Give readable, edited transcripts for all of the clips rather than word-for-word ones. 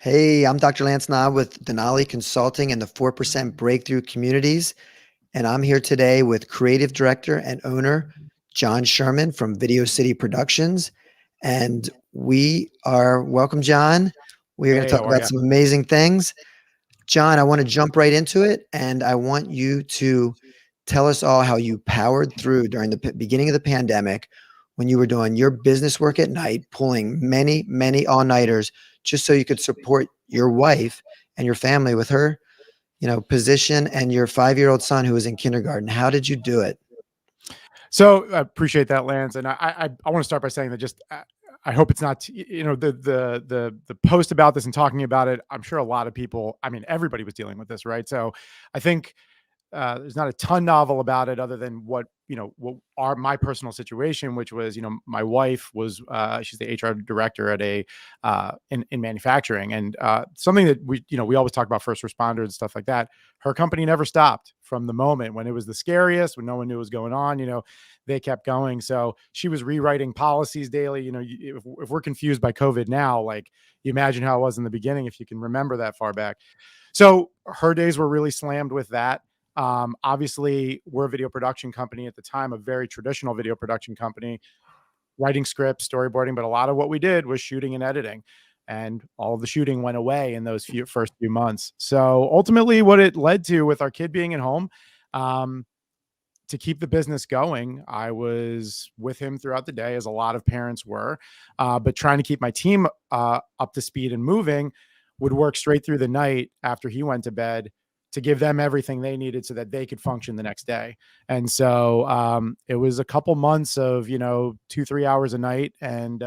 Hey, I'm Dr. Lance Na with Denali Consulting and the 4% Breakthrough Communities. And I'm here today with creative director and owner John Sherman from Video City Productions. And welcome, John. We're going to Hey, talk how are about you? some amazing things. John, I want to jump right into it. And I want you to tell us all how you powered through during the beginning of the pandemic when you were doing your business work at night, pulling many, many all-nighters just so you could support your wife and your family with her, position and your 5-year-old son who was in kindergarten. How did you do it? So I appreciate that, Lance. And I want to start by saying that I hope it's not the post about this and talking about it. I'm sure a lot of people, I mean, everybody was dealing with this, right? So I think there's not a ton novel about it other than what are my personal situation, which was, my wife was, she's the HR director at in manufacturing, and something that we always talk about first responders and stuff like that. Her company never stopped from the moment when it was the scariest, when no one knew what was going on, they kept going. So she was rewriting policies daily. If we're confused by COVID now, like, you imagine how it was in the beginning, if you can remember that far back. So her days were really slammed with that. Obviously, we're a video production company at the time, a very traditional video production company, writing scripts, storyboarding, but a lot of what we did was shooting and editing. And all of the shooting went away in those first few months. So ultimately, what it led to with our kid being at home, to keep the business going, I was with him throughout the day, as a lot of parents were, but trying to keep my team up to speed and moving, would work straight through the night after he went to bed to give them everything they needed so that they could function the next day. And so it was a couple months of 2-3 hours a night, and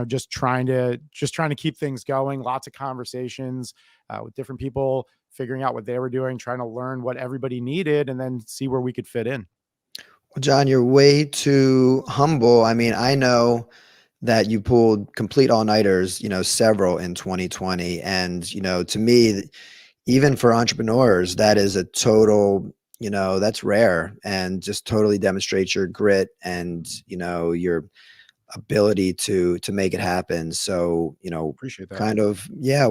just trying to keep things going. Lots of conversations with different people, figuring out what they were doing, trying to learn what everybody needed, and then see where we could fit in. Well, John, you're way too humble. I mean, I know that you pulled complete all-nighters, several in 2020. And, to me, even for entrepreneurs, that is a total, that's rare and just totally demonstrates your grit and, your ability to make it happen. So, Appreciate that. kind of, yeah,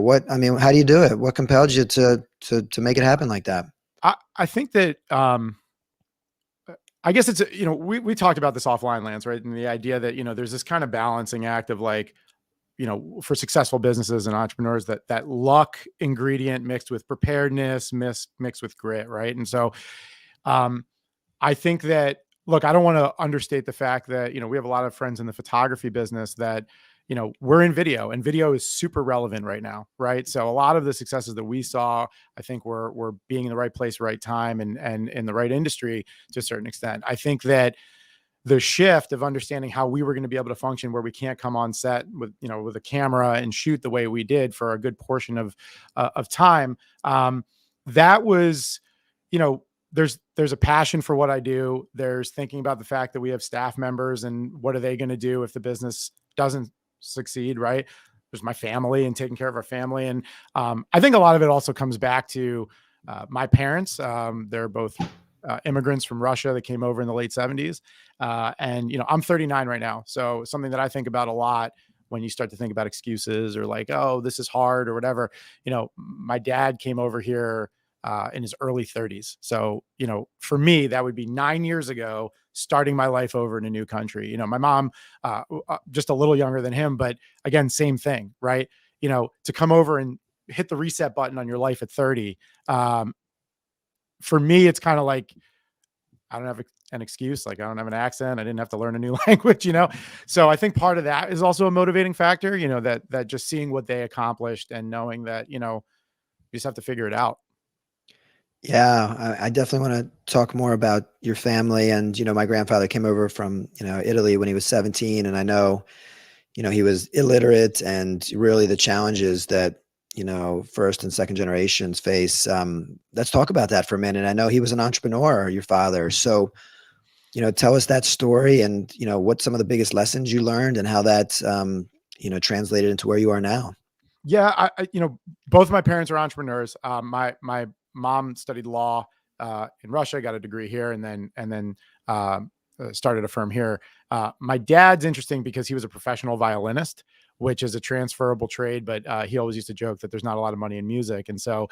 how do you do it? What compelled you to make it happen like that? I think that I guess it's we talked about this offline, Lance, right? And the idea that there's this kind of balancing act of, like, for successful businesses and entrepreneurs, that luck ingredient mixed with preparedness, mixed with grit, right? And so um, I think that, look, I don't want to understate the fact that, we have a lot of friends in the photography business that, we're in video, and video is super relevant right now. Right. So a lot of the successes that we saw, I think we're being in the right place, right time, and in the right industry to a certain extent. I think that the shift of understanding how we were going to be able to function where we can't come on set with a camera and shoot the way we did for a good portion of time. That was, there's a passion for what I do. There's thinking about the fact that we have staff members and what are they going to do if the business doesn't succeed, right? There's my family and taking care of our family. And I think a lot of it also comes back to my parents. They're both immigrants from Russia that came over in the late 70s. And, I'm 39 right now. So something that I think about a lot when you start to think about excuses, or like, oh, this is hard or whatever, my dad came over here in his early 30s. So, for me, that would be 9 years ago, starting my life over in a new country. My mom, just a little younger than him, but again, same thing, right? To come over and hit the reset button on your life at 30. For me, it's kind of like, I don't have an excuse. Like, I don't have an accent. I didn't have to learn a new language. So I think part of that is also a motivating factor, that just seeing what they accomplished and knowing that, you just have to figure it out. Yeah, I definitely want to talk more about your family. And, my grandfather came over from, Italy when he was 17. And I know, he was illiterate, and really the challenges that, first and second generations face. Let's talk about that for a minute. I know he was an entrepreneur, your father. So, tell us that story and, what some of the biggest lessons you learned and how that, translated into where you are now. Yeah. Both of my parents are entrepreneurs. My mom studied law in Russia, got a degree here, and then started a firm here. My dad's interesting because he was a professional violinist which is a transferable trade. But he always used to joke that there's not a lot of money in music. And so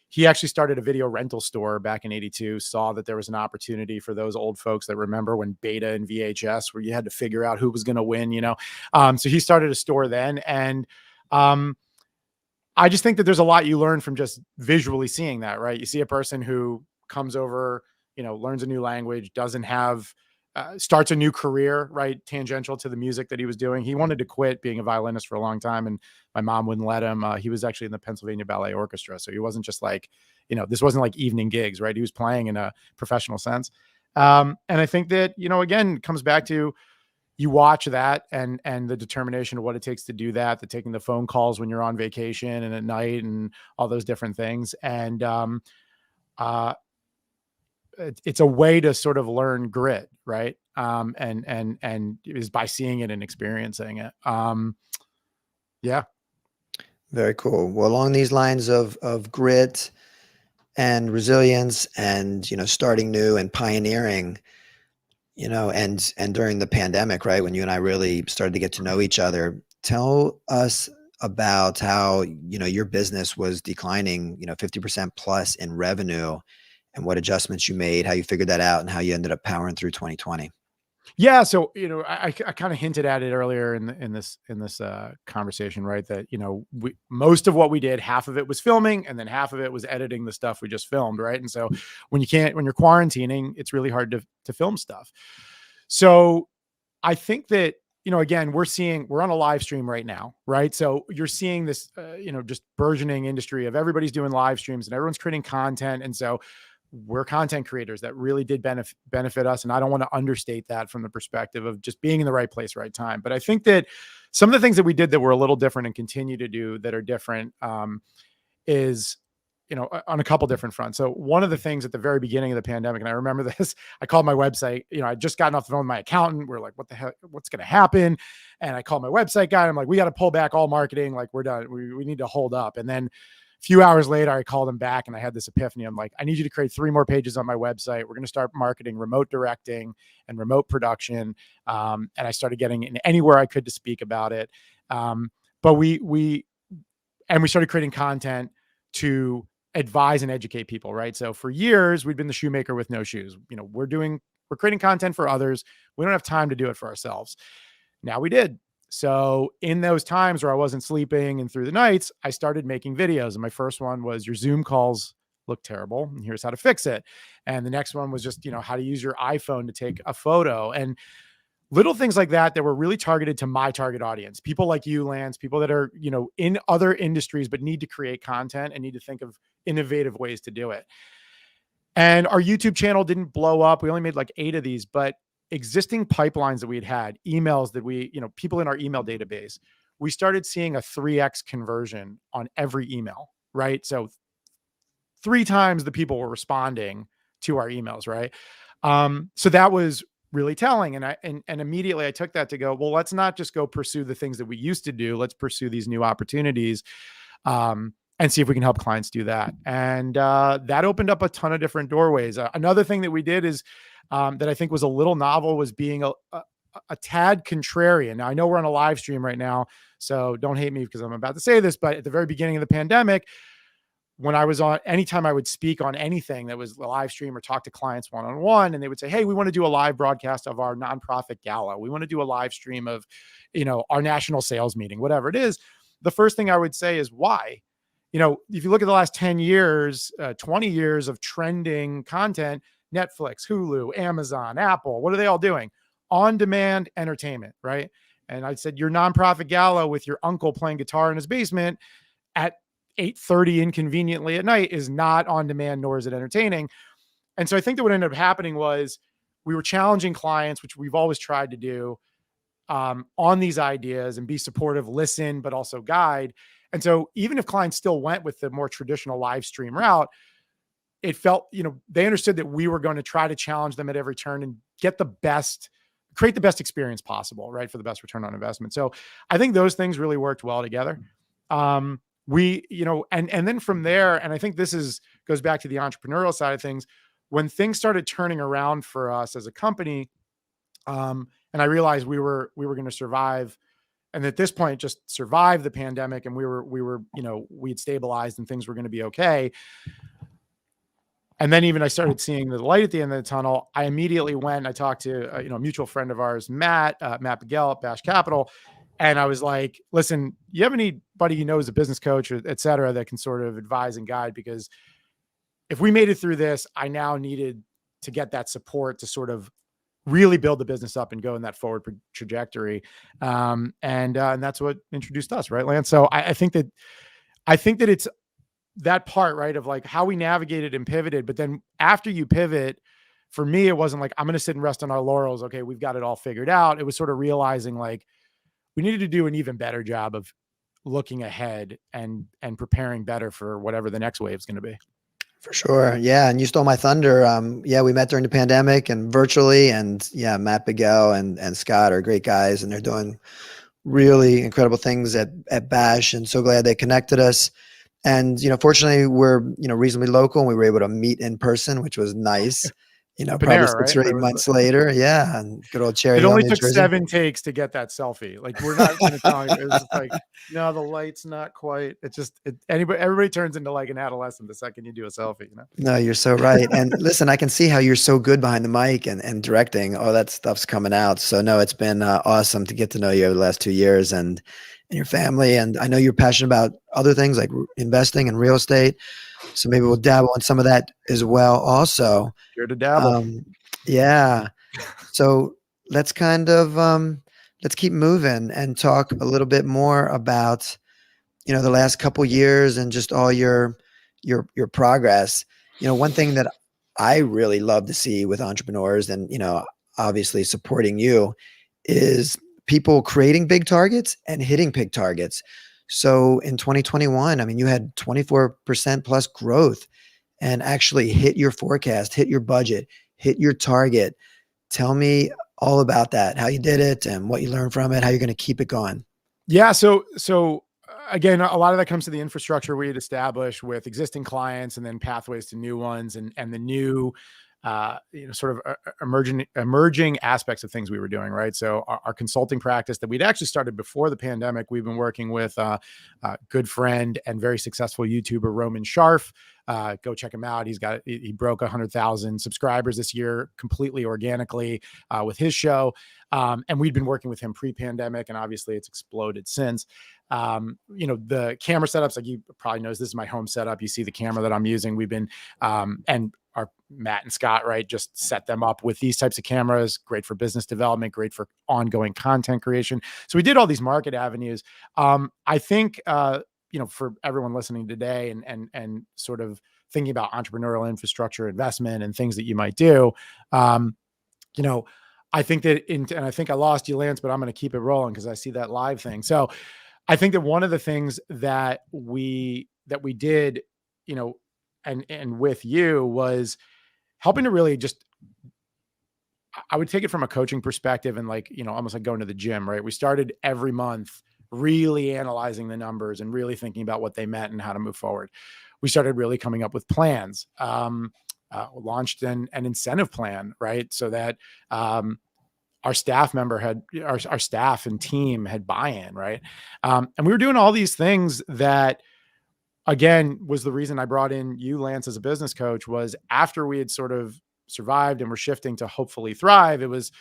he actually started a video rental store back in 82, saw that there was an opportunity for those old folks that remember when Beta and VHS, where you had to figure out who was going to win, So he started a store then. And I just think that there's a lot you learn from just visually seeing that, right? You see a person who comes over, learns a new language, doesn't have, starts a new career, right? Tangential to the music that he was doing. He wanted to quit being a violinist for a long time, and my mom wouldn't let him. He was actually in the Pennsylvania Ballet Orchestra. So he wasn't just like, this wasn't like evening gigs, right? He was playing in a professional sense. And I think that, again, it comes back to, you watch that and the determination of what it takes to do that, the taking the phone calls when you're on vacation and at night and all those different things. And, it's a way to sort of learn grit, right? And is by seeing it and experiencing it. Yeah. Very cool. Well, along these lines of grit and resilience and, starting new and pioneering, and during the pandemic, right, when you and I really started to get to know each other, tell us about how, your business was declining, 50% plus in revenue, and what adjustments you made, how you figured that out, and how you ended up powering through 2020. Yeah. So, I kind of hinted at it earlier in this conversation, right? That, most of what we did, half of it was filming and then half of it was editing the stuff we just filmed. Right. And so when you're quarantining, it's really hard to film stuff. So I think that, again, we're on a live stream right now, right? So you're seeing this, just burgeoning industry of everybody's doing live streams and everyone's creating content. And so we're content creators that really did benefit us. And I don't want to understate that from the perspective of just being in the right place, right time. But I think that some of the things that we did that were a little different and continue to do that are different, is, on a couple different fronts. So one of the things at the very beginning of the pandemic, and I remember this, I called my website, I'd just gotten off the phone with my accountant. We're like, what the heck, what's going to happen? And I called my website guy. I'm like, we got to pull back all marketing. Like, we're done. We need to hold up. And then a few hours later, I called him back and I had this epiphany. I'm like, I need you to create 3 more pages on my website. We're going to start marketing remote directing and remote production. And I started getting in anywhere I could to speak about it. But we started creating content to advise and educate people, right? So for years, we'd been the shoemaker with no shoes. We're creating content for others. We don't have time to do it for ourselves. Now we did. So in those times where I wasn't sleeping and through the nights, I started making videos. And my first one was, your Zoom calls look terrible, and here's how to fix it. And the next one was just, how to use your iPhone to take a photo. And little things like that were really targeted to my target audience. People like you, Lance, people that are, in other industries, but need to create content and need to think of innovative ways to do it. And our YouTube channel didn't blow up. We only made like 8 of these, but existing pipelines that we'd had, emails that people in our email database, we started seeing a 3x conversion on every email, right? So 3 times the people were responding to our emails, right? So that was really telling. And immediately I took that to go, well, let's not just go pursue the things that we used to do. Let's pursue these new opportunities, and see if we can help clients do that. And that opened up a ton of different doorways. Another thing that we did is, that I think was a little novel, was being a tad contrarian. Now, I know we're on a live stream right now, so don't hate me because I'm about to say this, but at the very beginning of the pandemic, when I was on, anytime I would speak on anything that was a live stream or talk to clients one-on-one, and they would say, hey, we want to do a live broadcast of our nonprofit gala. We want to do a live stream of, our national sales meeting, whatever it is. The first thing I would say is, why? If you look at the last 10 years, 20 years of trending content, Netflix, Hulu, Amazon, Apple, what are they all doing? On-demand entertainment, right? And I said, your nonprofit gala with your uncle playing guitar in his basement at 8:30 inconveniently at night is not on demand, nor is it entertaining. And so I think that what ended up happening was we were challenging clients, which we've always tried to do, on these ideas and be supportive, listen, but also guide. And so even if clients still went with the more traditional live stream route, it felt, they understood that we were going to try to challenge them at every turn and create the best experience possible, right? For the best return on investment. So I think those things really worked well together. And then from there, and I think goes back to the entrepreneurial side of things, when things started turning around for us as a company, and I realized we were going to survive and at this point just survived the pandemic, and we were, we'd stabilized and things were going to be okay. And then even I started seeing the light at the end of the tunnel. I immediately went, I talked to, a mutual friend of ours, Matt Pagel at Bash Capital. And I was like, listen, you have anybody you know as a business coach, or et cetera, that can sort of advise and guide? Because if we made it through this, I now needed to get that support to sort of really build the business up and go in that forward trajectory. And that's what introduced us, right, Lance? So I think that it's that part, right, of like how we navigated and pivoted. But then after you pivot, for me, it wasn't like, I'm going to sit and rest on our laurels. Okay, we've got it all figured out. It was sort of realizing like we needed to do an even better job of looking ahead and preparing better for whatever the next wave is going to be. For sure. Yeah. And you stole my thunder. Yeah, we met during the pandemic and virtually, and yeah, Matt Bigel and Scott are great guys, and they're doing really incredible things at Bash, and so glad they connected us. And, fortunately we're, reasonably local, and we were able to meet in person, which was nice, probably Panera, 6 right? or 8 months later. Yeah. And good old Cherry It Hill, only New took Jersey. 7 takes to get that selfie. Like, we're not going to tell you. It was just like, no, the light's not quite. It's just, everybody turns into like an adolescent the second you do a selfie, No, you're so right. And listen, I can see how you're so good behind the mic and directing. All that stuff's coming out. So no, it's been awesome to get to know you over the last 2 years, and your family. And I know you're passionate about other things like investing and real estate. So maybe we'll dabble in some of that as well also. Here to dabble. Yeah. So let's kind of, let's keep moving and talk a little bit more about, the last couple years and just all your progress. One thing that I really love to see with entrepreneurs, and, obviously supporting you, is people creating big targets and hitting big targets. So in 2021, I mean, you had 24% plus growth and actually hit your forecast, hit your budget, hit your target. Tell me all about that, how you did it and what you learned from it, how you're going to keep it going. Yeah. So again, a lot of that comes to the infrastructure we had established with existing clients, and then pathways to new ones, and the new, sort of emerging aspects of things we were doing, right? So our consulting practice that we'd actually started before the pandemic, we've been working with a good friend and very successful YouTuber, Roman Sharf. Go check him out. He broke 100,000 subscribers this year completely organically with his show. And we'd been working with him pre-pandemic, and obviously it's exploded since. The camera setups, like you probably knows, this is my home setup. You see the camera that I'm using. We've been, and our Matt and Scott, right, just set them up with these types of cameras. Great for business development, great for ongoing content creation. So we did all these market avenues. I think, for everyone listening today and sort of thinking about entrepreneurial infrastructure investment and things that you might do, I think that and I think I lost you, Lance, but I'm going to keep it rolling because I see that live thing. So I think that one of the things that we did, and with you, was helping to really just, I would take it from a coaching perspective and like, almost like going to the gym, right? We started every month really analyzing the numbers and really thinking about what they meant and how to move forward. We started really coming up with plans, launched an incentive plan, right? So that, our staff member had our staff and team had buy-in, right? And we were doing all these things that, again, was the reason I brought in you, Lance, as a business coach. Was after we had sort of survived and were shifting to hopefully thrive, it was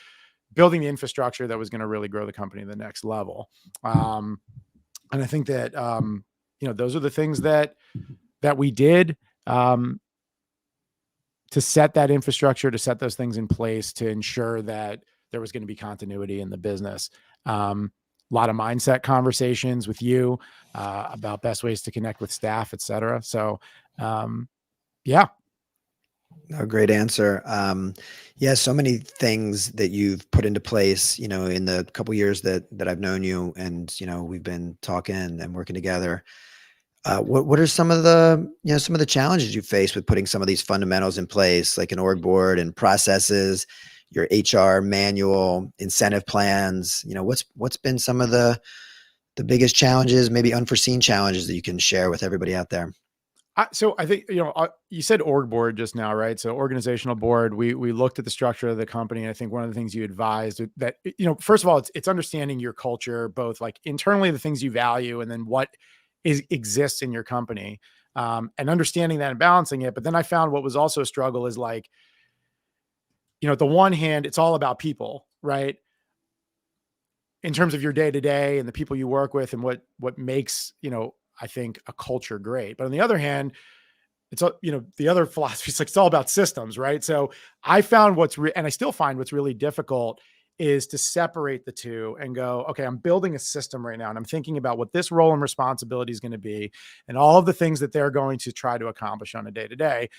building the infrastructure that was going to really grow the company to the next level. And I think that, those are the things that we did, to set that infrastructure, to set those things in place, to ensure that there was going to be continuity in the business. A lot of mindset conversations with you about best ways to connect with staff, et cetera. So, yeah. No, great answer. Yeah, so many things that you've put into place, in the couple years that I've known you, and we've been talking and working together. What are some of the challenges you face with putting some of these fundamentals in place, like an org board and processes, your HR manual, incentive plans? What's been some of the biggest challenges, maybe unforeseen challenges that you can share with everybody out there? So I think, you said org board just now, right? So organizational board, we looked at the structure of the company. And I think one of the things you advised that, first of all, it's understanding your culture, both like internally, the things you value, and then what exists in your company, and understanding that and balancing it. But then I found what was also a struggle is like, at the one hand, it's all about people, right? In terms of your day to day and the people you work with and what makes, I think a culture great. But on the other hand, it's, the other philosophy is like, it's all about systems, right? So I found and I still find what's really difficult is to separate the two and go, okay, I'm building a system right now and I'm thinking about what this role and responsibility is going to be and all of the things that they're going to try to accomplish on a day to day.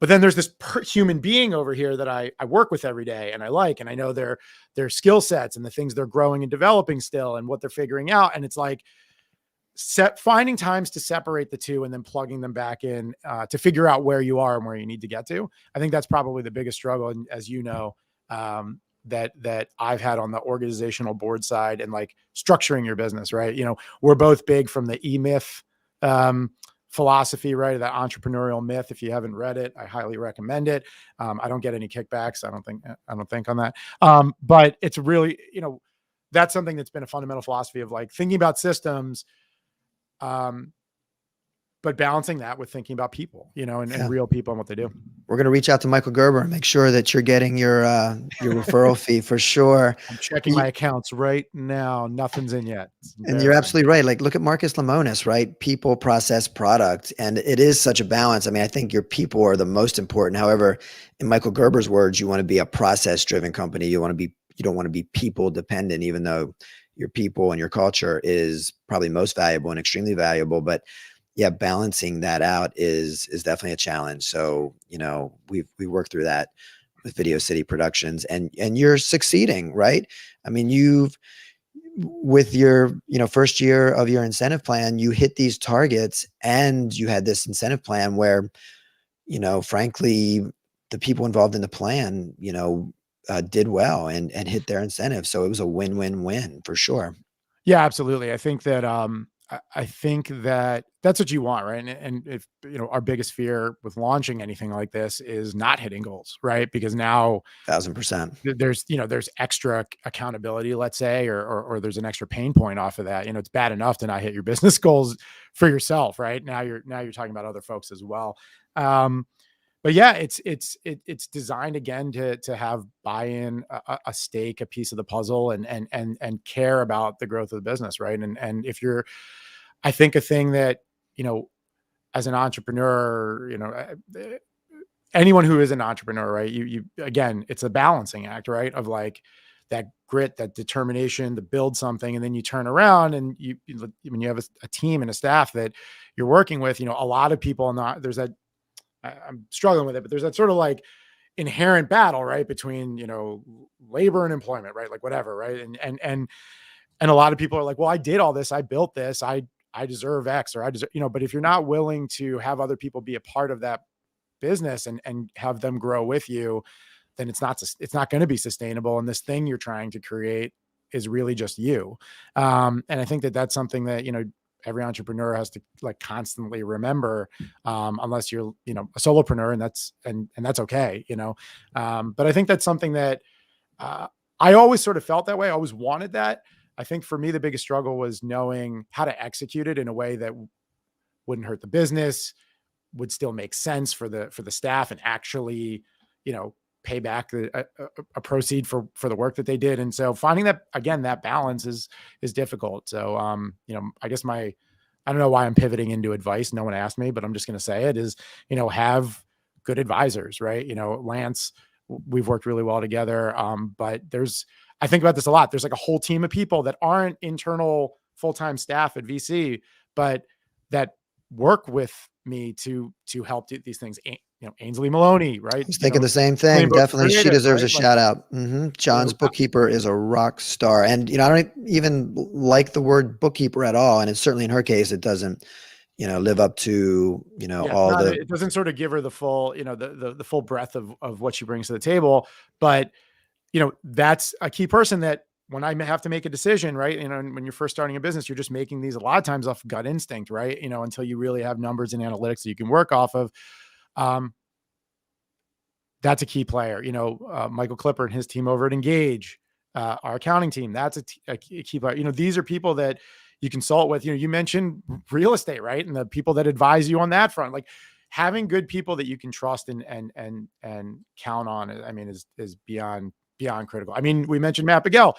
But then there's this human being over here that I work with every day and I like, and I know their skill sets and the things they're growing and developing still and what they're figuring out. And it's like, finding times to separate the two and then plugging them back in to figure out where you are and where you need to get to. I think that's probably the biggest struggle. And as you know, that I've had on the organizational board side and like structuring your business, right? We're both big from the E-Myth philosophy, right? That entrepreneurial myth. If you haven't read it, I highly recommend it. I don't get any kickbacks. I don't think on that. But it's really, that's something that's been a fundamental philosophy of like thinking about systems, but balancing that with thinking about people, and real people and what they do. We're going to reach out to Michael Gerber and make sure that you're getting your referral fee for sure. I'm checking my accounts right now. Nothing's in yet. And you're absolutely right. Like, look at Marcus Lemonis, right? People, process, product. And it is such a balance. I mean, I think your people are the most important. However, in Michael Gerber's words, you want to be a process driven company. You don't want to be people dependent, even though your people and your culture is probably most valuable and extremely valuable. But yeah, balancing that out is definitely a challenge. So, we worked through that with Video City Productions, and you're succeeding, right? I mean, with your, first year of your incentive plan, you hit these targets and you had this incentive plan where, frankly, the people involved in the plan, did well and hit their incentives. So it was a win-win-win for sure. Yeah, absolutely. I think that, I think that that's what you want, right? And if, our biggest fear with launching anything like this is not hitting goals, right? Because now 1,000%. there's extra accountability, let's say, or there's an extra pain point off of that. It's bad enough to not hit your business goals for yourself, right? Now you're talking about other folks as well. But yeah, it's designed again to have buy-in, a stake, a piece of the puzzle, and care about the growth of the business, right? And if you're, I think a thing that, as an entrepreneur, anyone who is an entrepreneur, right? You again, it's a balancing act, right? Of like that grit, that determination to build something, and then you turn around and when you have a team and a staff that you're working with, a lot of people there's that. I'm struggling with it, but there's that sort of like inherent battle, right? Between, labor and employment, right? Like whatever. Right. And a lot of people are like, well, I did all this. I built this. I deserve X, or I deserve, but if you're not willing to have other people be a part of that business and have them grow with you, then it's not going to be sustainable. And this thing you're trying to create is really just you. And I think that that's something that, every entrepreneur has to like constantly remember, unless you're, a solopreneur, and that's okay, but I think that's something that, I always sort of felt that way. I always wanted that. I think for me, the biggest struggle was knowing how to execute it in a way that wouldn't hurt the business, would still make sense for the staff, and actually, pay back a proceed for the work that they did. And so finding that, again, that balance is difficult. So, I guess I don't know why I'm pivoting into advice. No one asked me, but I'm just going to say it is, have good advisors, right? Lance, we've worked really well together. But I think about this a lot. There's like a whole team of people that aren't internal full-time staff at VC, but that work with me to help do these things. Ainsley Maloney, right? I was thinking the same thing. Definitely. She deserves a shout out. John's bookkeeper is a rock star. And, I don't even like the word bookkeeper at all. And it's certainly in her case, it doesn't, live up to, it doesn't sort of give her the full, the full breadth of what she brings to the table. But, that's a key person that when I have to make a decision, right? When you're first starting a business, you're just making these a lot of times off gut instinct, right? Until you really have numbers and analytics that you can work off of. Um, that's a key player. Michael Clipper and his team over at Engage, our accounting team, that's a key player. These are people that you consult with. You mentioned real estate, right? And the people that advise you on that front, like having good people that you can trust and count on, I mean, is beyond critical. I mean, we mentioned Matt Bigell,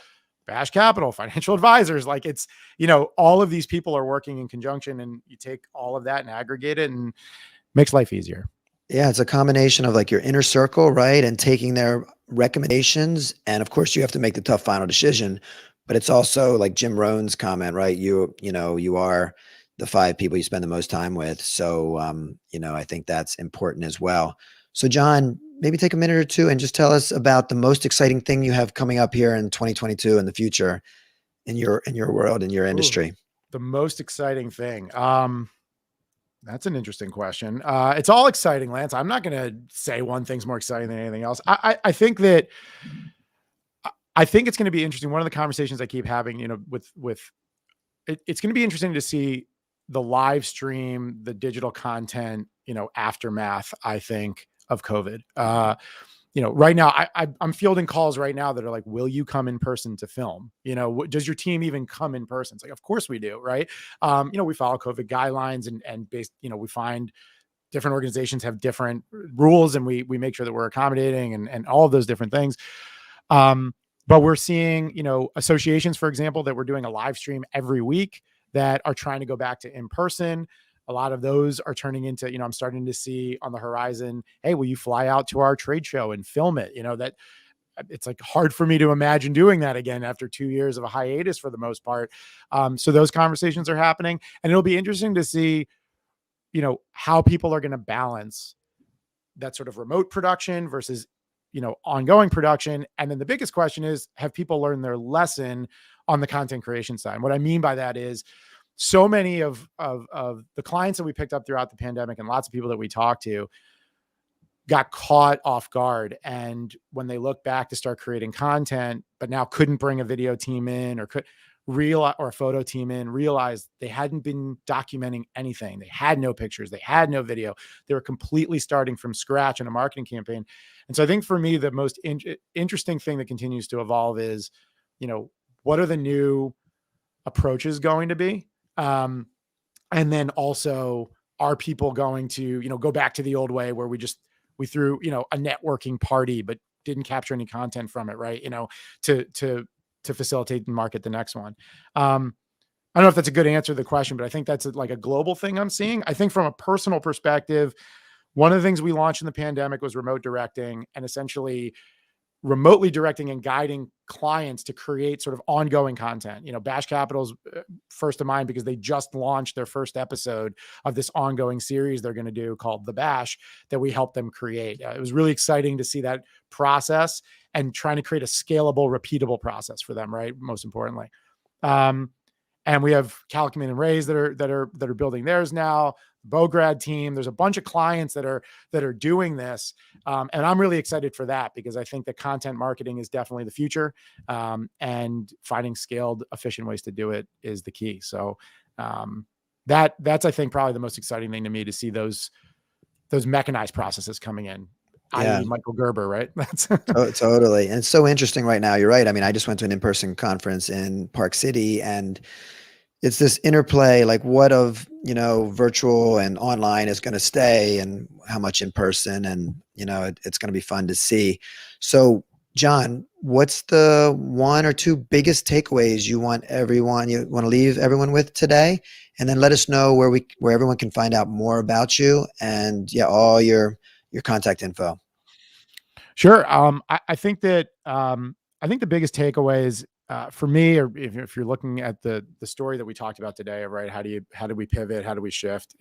Bash Capital, financial advisors. Like it's, all of these people are working in conjunction, and you take all of that and aggregate it and makes life easier. Yeah, it's a combination of like your inner circle, right? And taking their recommendations. And of course, you have to make the tough final decision. But it's also like Jim Rohn's comment, right? You are the 5 people you spend the most time with. So, I think that's important as well. So, John, maybe take a minute or two and just tell us about the most exciting thing you have coming up here in 2022 in the future in your world, in your Ooh, industry. the most exciting thing. That's an interesting question. It's all exciting, Lance. I'm not going to say one thing's more exciting than anything else. I think that I think it's going to be interesting. One of the conversations I keep having, it's going to be interesting to see the live stream, the digital content, aftermath, I think, of COVID. Right now I'm fielding calls right now that are like, will you come in person to film? Does your team even come in person? It's like, of course we do. Right. We follow COVID guidelines and based, we find different organizations have different rules, and we make sure that we're accommodating and all of those different things. But we're seeing, associations, for example, that we're doing a live stream every week that are trying to go back to in person. A lot of those are turning into, I'm starting to see on the horizon, hey, will you fly out to our trade show and film it? That it's like hard for me to imagine doing that again after 2 years of a hiatus for the most part. So those conversations are happening, and it'll be interesting to see, how people are going to balance that sort of remote production versus, ongoing production. And then the biggest question is, have people learned their lesson on the content creation side? What I mean by that is, so many of the clients that we picked up throughout the pandemic and lots of people that we talked to got caught off guard. And when they look back to start creating content, but now couldn't bring a video team in or a photo team in, realized they hadn't been documenting anything. They had no pictures. They had no video. They were completely starting from scratch in a marketing campaign. And so I think for me, the most interesting thing that continues to evolve is, what are the new approaches going to be? And then also, are people going to, go back to the old way where we threw, a networking party, but didn't capture any content from it, right? To facilitate and market the next one. I don't know if that's a good answer to the question, but I think that's like a global thing I'm seeing. I think from a personal perspective, one of the things we launched in the pandemic was remote directing, and essentially remotely directing and guiding clients to create sort of ongoing content. Bash Capital's first of mind because they just launched their first episode of this ongoing series they're going to do called The Bash that we helped them create. It was really exciting to see that process and trying to create a scalable, repeatable process for them, right? Most importantly. And we have Calcumin and Rays that are building theirs now. Bograd team. There's a bunch of clients that are doing this. And I'm really excited for that because I think that content marketing is definitely the future. And finding scaled, efficient ways to do it is the key. So that's, I think, probably the most exciting thing to me, to see those mechanized processes coming in. Yeah. i.e. Michael Gerber, right? That's Totally. And it's so interesting right now. You're right. I mean, I just went to an in-person conference in Park City, and it's this interplay, like what of, virtual and online is going to stay and how much in person, and, it's going to be fun to see. So, John, what's the 1 or 2 biggest takeaways you want to leave everyone with today? And then let us know where everyone can find out more about you and all your contact info. Sure. I think that I think the biggest takeaways for me, or if you're looking at the story that we talked about today, right? How do we pivot? How do we shift?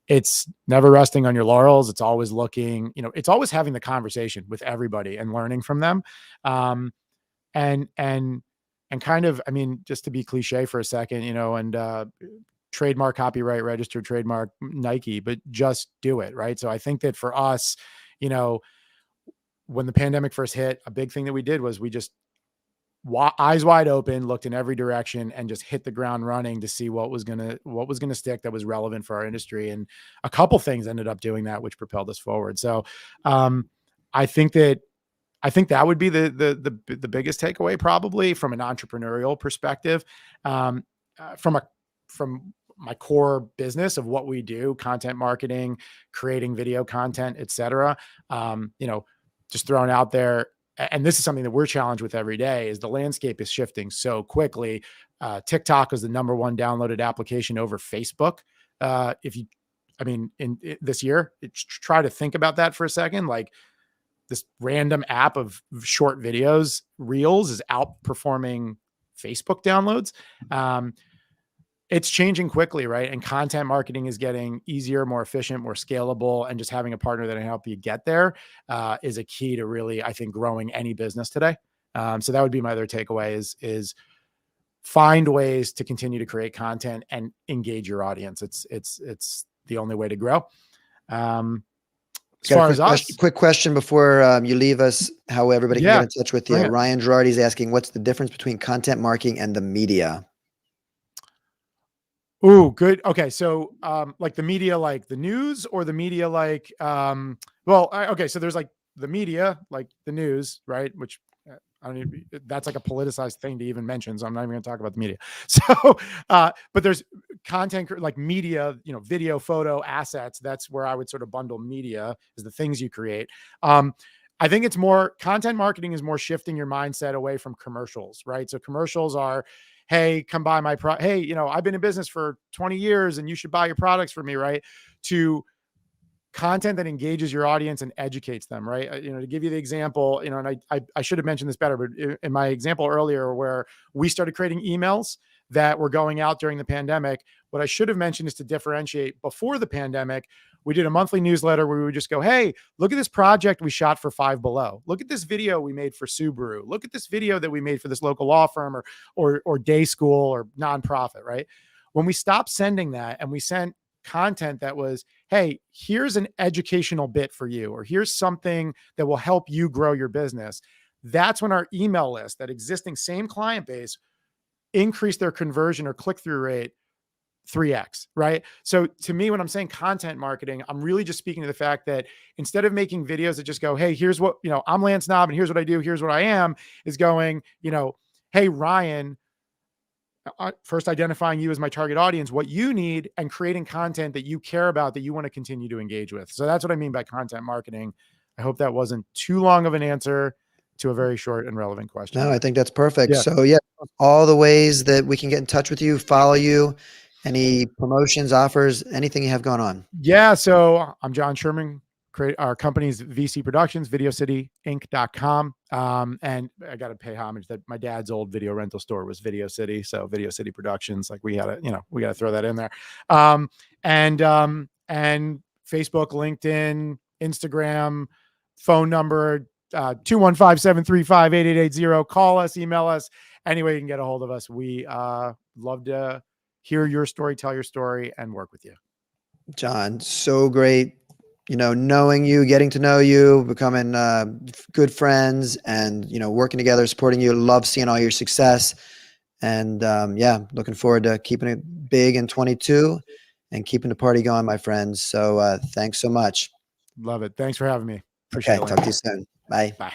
It's never resting on your laurels. It's always looking, it's always having the conversation with everybody and learning from them. And kind of, I mean, just to be cliche for a second, and trademark, copyright, registered trademark, Nike, but just do it. Right. So I think that for us, when the pandemic first hit, a big thing that we did was we eyes wide open, looked in every direction, and just hit the ground running to see what was gonna stick that was relevant for our industry. And a couple things ended up doing that, which propelled us forward. So I think that would be the biggest takeaway, probably from an entrepreneurial perspective, from my core business of what we do, content marketing, creating video content, etc. Just throwing out there, and this is something that we're challenged with every day, is the landscape is shifting so quickly. TikTok is the #1 downloaded application over Facebook. In this year, try to think about that for a second. Like, this random app of short videos, Reels, is outperforming Facebook downloads. It's changing quickly, right? And content marketing is getting easier, more efficient, more scalable, and just having a partner that can help you get there is a key to really, I think, growing any business today. So that would be my other takeaway: is find ways to continue to create content and engage your audience. It's the only way to grow. As far as us, quick question before you leave us, how everybody can get in touch with you. Ryan Girardi is asking, what's the difference between content marketing and the media? Oh, good. Okay. So, like the media, like the news, or the media, like, okay. So there's like the media, like the news, right? Which I don't even, that's like a politicized thing to even mention. So I'm not even going to talk about the media. So, but there's content, like media, video, photo, assets. That's where I would sort of bundle media, is the things you create. I think it's more, content marketing is more shifting your mindset away from commercials, right? So commercials are, hey, come buy my hey, I've been in business for 20 years and you should buy your products for me, right? To content that engages your audience and educates them, right? To give you the example, and I should have mentioned this better, but in my example earlier, where we started creating emails that were going out during the pandemic, what I should have mentioned is, to differentiate, before the pandemic, we did a monthly newsletter where we would just go, hey, look at this project we shot for Five Below. Look at this video we made for Subaru. Look at this video that we made for this local law firm or day school or nonprofit, right? When we stopped sending that and we sent content that was, hey, here's an educational bit for you, or here's something that will help you grow your business, that's when our email list, that existing same client base, increased their conversion or click-through rate 3x, right? So to me, when I'm saying content marketing, I'm really just speaking to the fact that instead of making videos that just go, hey, here's what, I'm Lance Knob and here's what I do, here's what I am, is going, hey, Ryan, first identifying you as my target audience, what you need, and creating content that you care about, that you want to continue to engage with. So that's what I mean by content marketing. I hope that wasn't too long of an answer to a very short and relevant question. No, I think that's perfect. Yeah. So yeah, all the ways that we can get in touch with you, follow you, any promotions, offers, anything you have going on. Yeah. So I'm John Sherman. Our company's VC Productions, VideoCityInc.com. And I got to pay homage that my dad's old video rental store was Video City. So Video City Productions, like we got to throw that in there. And Facebook, LinkedIn, Instagram, phone number, 215-735-8880. Call us, email us, any way you can get a hold of us. We love to hear your story, tell your story, and work with you. John, so great, knowing you, getting to know you, becoming good friends, and, working together, supporting you. Love seeing all your success. And looking forward to keeping it big in 22 and keeping the party going, my friends. So thanks so much. Love it. Thanks for having me. Appreciate it. Talk to you soon. Bye. Bye.